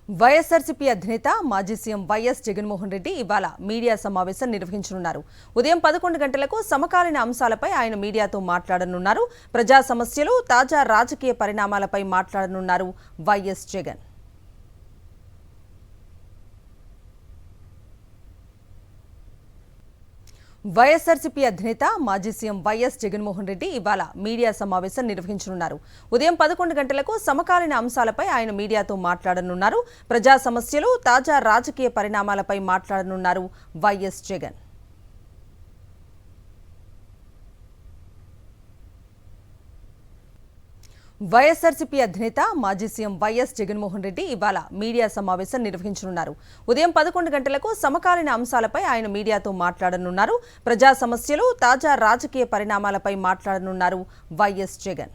వైఎస్ఆర్సీపీ అధినేత మాజీ CM YS Jaganmohan Reddy ఇవాళ మీడియా సమావేశం నిర్వహించనున్నారు. ఉదయం 11 గంటలకు సమకాలీన అంశాలపై ఆయన మీడియాతో మాట్లాడనున్నారు. ప్రజా సమస్యలు, తాజా రాజకీయ పరిణామాలపై మాట్లాడనున్నారు వైఎస్ జగన్. వైఎస్ఆర్సీపీ అధినేత మాజీ సీఎం వైఎస్ జగన్మోహన్ రెడ్డి ఇవాళ మీడియా సమావేశం నిర్వహించనున్నారు. ఉదయం 11 గంటలకు సమకాలీన అంశాలపై ఆయన మీడియాతో మాట్లాడనున్నారు. ప్రజా సమస్యలు, తాజా రాజకీయ పరిణామాలపై మాట్లాడనున్నారు వైఎస్ జగన్. వైఎస్ఆర్సీపీ అధినేత మాజీ సీఎం వైఎస్ జగన్మోహన్ రెడ్డి ఇవాళ మీడియా సమావేశం నిర్వహించనున్నారు. ఉదయం 11 గంటలకు సమకాలీన అంశాలపై ఆయన మీడియాతో మాట్లాడనున్నారు. ప్రజా సమస్యలు, తాజా రాజకీయ పరిణామాలపై మాట్లాడనున్నారు వైఎస్ జగన్.